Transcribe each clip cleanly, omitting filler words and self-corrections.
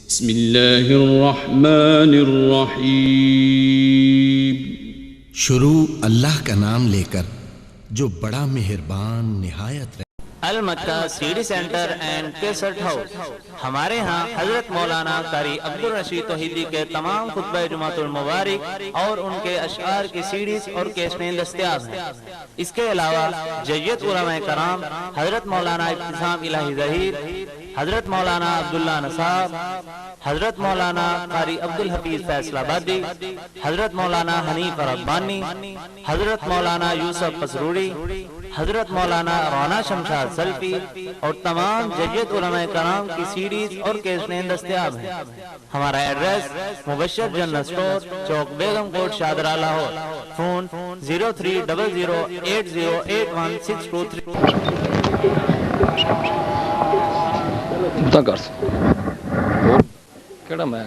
بسم اللہ الرحمن الرحیم۔ شروع اللہ کا نام لے کر جو بڑا مہربان نہایت المکہ C D center and cassette house. ہمارے ہاں حضرت مولانا قاری عبدالرشید توحیدی کے تمام خطبہ جمعۃ المبارک اور ان کے اشعار کی سیڈیز اور کیسٹیں دستیاب ہیں۔ اس کے علاوہ جید علماء کرام حضرت مولانا ابتسام الہی ظہیر، حضرت مولانا عبداللہ نصاب، حضرت مولانا قاری عبدالحفیظ فیصل آبادی، حضرت مولانا حنیف ربانی، حضرت مولانا یوسف قصروری، حضرت مولانا رانا شمشاد سلفی اور تمام جید علماء کرام کی سیڈیز اور کیسٹیں دستیاب ہیں۔ ہمارا ایڈریس مبشر جنرل اسٹور، چوک بیگم کوٹ، شادرہ، لاہور۔ فون 0300808162 کر کیڑا میں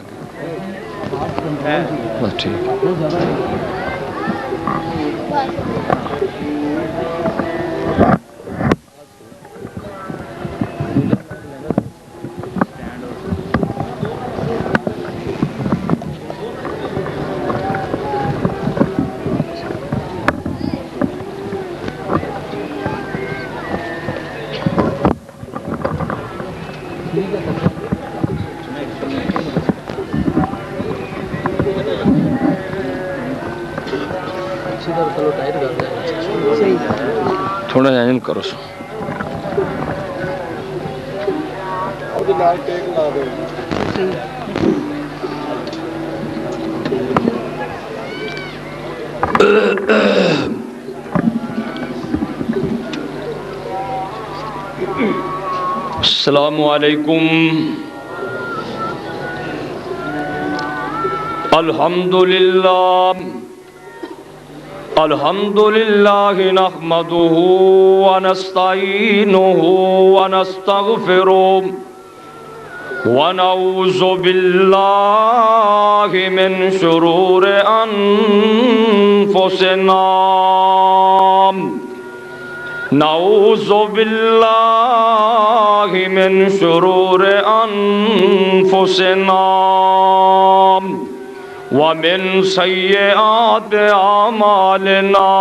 بس ٹھیک۔ تھوڑا جائن کرو سو السلام علیکم۔ الحمد للہ نحمده ونستعینه ونستغفره ونعوذ باللہ من شرور انفسنا نعوذ باللہ من شرور انفسنا ومن سیئات اعمالنا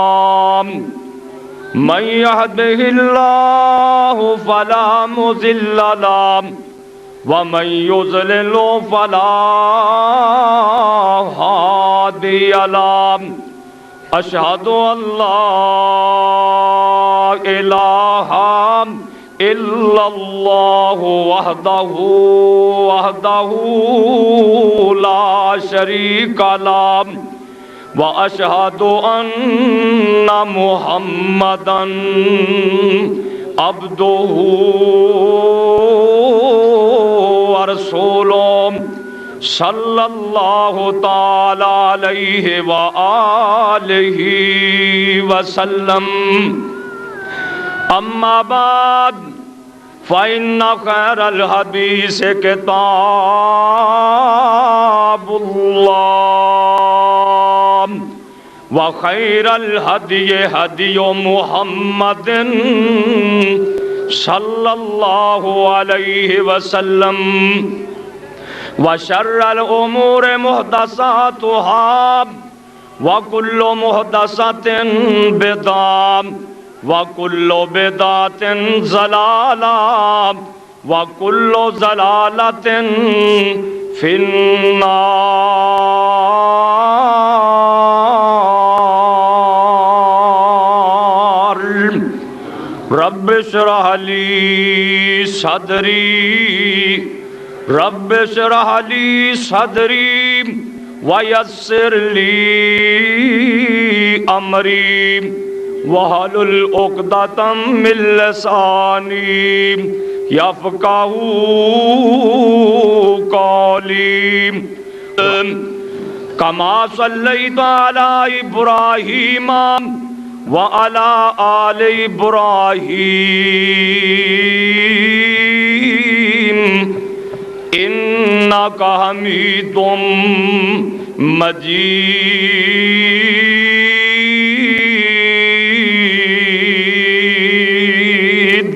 من يهده الله فلا مضل له ومن يضلل فلا هادي له أشهد أن لا إله إلا الله وحده لا شريك له وأشهد أن محمدا عبده ورسوله صلى الله تعالى عليه وآله وسلم۔ أما بعد فإن خير الحديث كتاب الله وخير الهدي هدي محمد صلى الله عليه وسلم وشر الأمور محدثاتها وكل محدثة بدعة وَكُلُّ بِدْعَةٍ ضَلَالَةٍ وَكُلُّ ضَلَالَةٍ فِي النَّارِ۔ رَبِّ اشْرَحْ لِي صَدْرِي وَيَسِّرْ لِي أَمْرِي وَحْلُلْ عُقْدَةً مِّن لِّسَانِي يَفْقَهُوا قَوْلِي۔ كَمَا صَلَّيْتَ عَلَى إِبْرَاهِيمَ وَعَلَى آلِ إِبْرَاهِيمَ إِنَّكَ حَمِيدٌ مجيد۔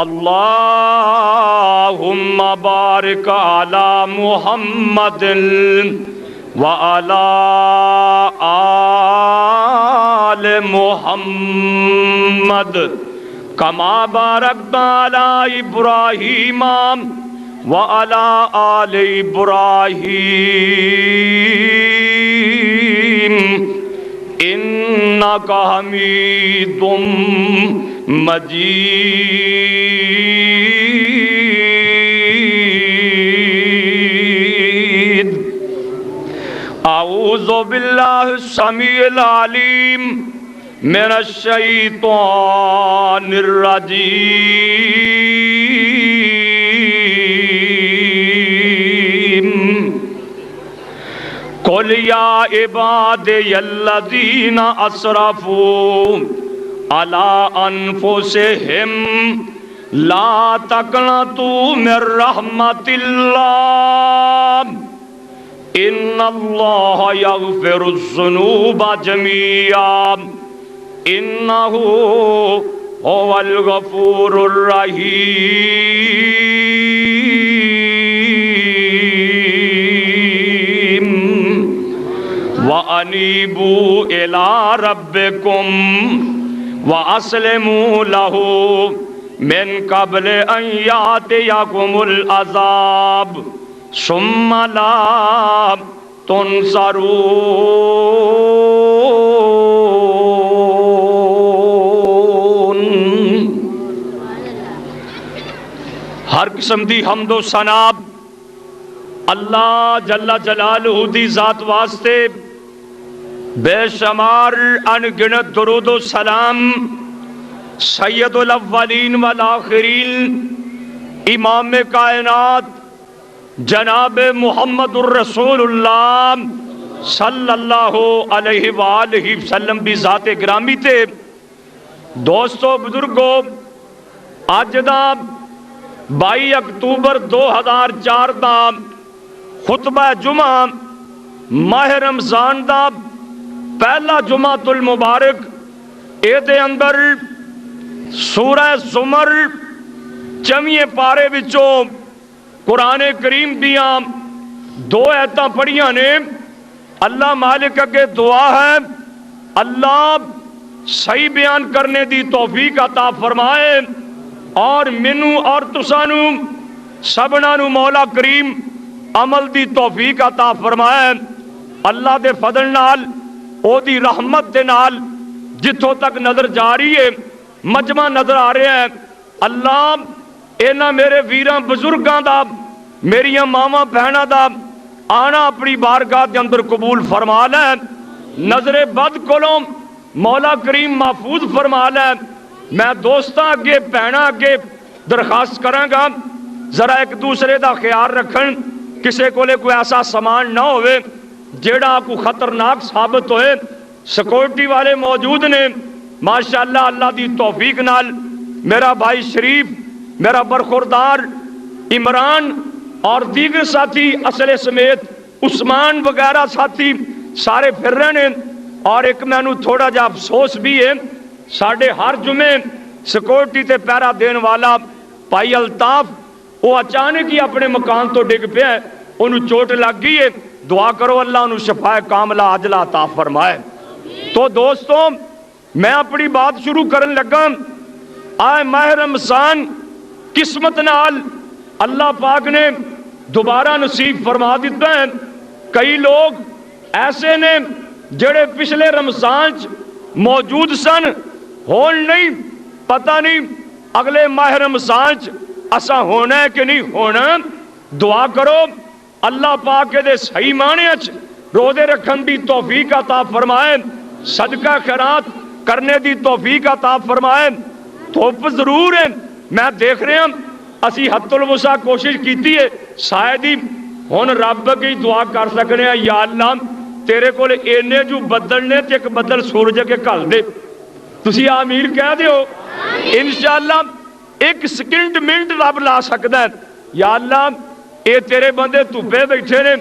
اللهم बारिक अला मुहम्मद व अला आल मुहम्मद कमा बारकता अला इब्राहीम व अला आल इब्राहीम इन्नका हमीदुम मजीद। औज़ु बिल्लाहि समीइल अलीम मिनश शैतानिर रजीम। कुल या इबादियल्लज़ीना असरफू अला अनफुसिहिम ला तक़नतू मिर रहमतिल्लाह इन्नल्लाह यग़फ़िरुज़्ज़ुनूबा जमीआ इन्नहू हुवल गफ़ूरुर रहीम। व अनीबू इला रब्बिकुम व अस्लिमू लहू मिन क़ब्ल अन यातियकुमुल अज़ाब सुम्मा ला तुनसरून। हर किस्म दी हम्दो सनाब अल्लाह जल्ला जलालहू दी ज़ात वास्ते, बेशुमार अनगिनत दुरूद व सलाम सैयदुल अव्वलीन वल आखिरीन इमाम कायनात जनाब मुहम्मदुर रसूलुल्लाह सल्लल्लाहु अलैहि वालैहि वसल्लम दी ज़ात गिरामी ते। दोस्तों बुजुर्गों, अज दा 22 अक्तूबर 2004 दा खुतबा जुमा माह रमजान दा पहला जुमातुल मुबारक। एदे अंदर सूरह ज़ुमर 24 पारे विचों कुरान करीम दियां 2 आयतां पढ़ियां ने। अल्लाह मालिक अगे दुआ है, अल्लाह सही बयान करने दी तौफीक अता फरमाए और मैनू और तुसानू सबना नू मौला करीम अमल दी तौफीक अता फरमाए। अल्लाह दे फजल नाल ओदी रहमत दे नाल जिथों तक नजर जा रही है, मजमा नजर आ रहा है, अल्लाह इन्हां मेरे वीरां बुजुर्गां दा, मेरियां मावां भैणां दा आना अपनी बारगाह के अंदर कबूल फरमा लै। नजरे बद कोलों मौला करीम महफूज फरमा लै। मैं दोस्तां अगे भैणां अगे दरखास्त करांगा, जरा एक दूसरे का ख्याल रखन। किसी कोले कोई ऐसा समान ना होवे जेड़ा कोई खतरनाक साबित होए। सिक्योरिटी वाले मौजूद ने माशाअल्लाह। अल्लाह दी तौफीक नाल मेरा भाई शरीफ, मेरा बरखुरदार इमरान और दीगर साथी असले समेत उस्मान वगैरह साथी सारे फिर रहे ने। और एक मैनू थोड़ा जा अफसोस भी है, साढ़े हर जुमे सिक्योरिटी ते पहरा देने वाला भाई अल्ताफ वो अचानक ही अपने मकान तो डिग पिया, उन्होंने चोट लग गई है। दुआ करो अल्लाह उन्होंने शफाए कामला अजला अता फरमाए। तो दोस्तों, मैं अपनी बात शुरू करन लगा। आए माह रमजान किस्मत नाल अल्लाह पाक ने दोबारा नसीब फरमा दिता है। कई लोग ऐसे ने जेड़े पिछले रमजान मौजूद सन, होन नहीं पता नहीं अगले माह रमजान असा होना है कि नहीं होना। दुआ करो अल्लाह पाक दे सही माने रोजे रखन दी तौफीक अता फरमाए, सदका खैरात करने दी तौफीक अता फरमाए। धुप जरूर है, मैं देख रहा असी हत्तुल वसा कोशिश की है, शायद ही हुण रब अगे दुआ कर सकने हैं, या अल्लाह तेरे कोल इन्ने जू बदल ने ते एक बदल सूरज अगे घल दे। तुसी आमीन कह दिओ। इंशाअल्लाह एक सेकंड मिनट रब ला सकता है। या अल्लाह ये तेरे बंदे धुप्पे बैठे ने,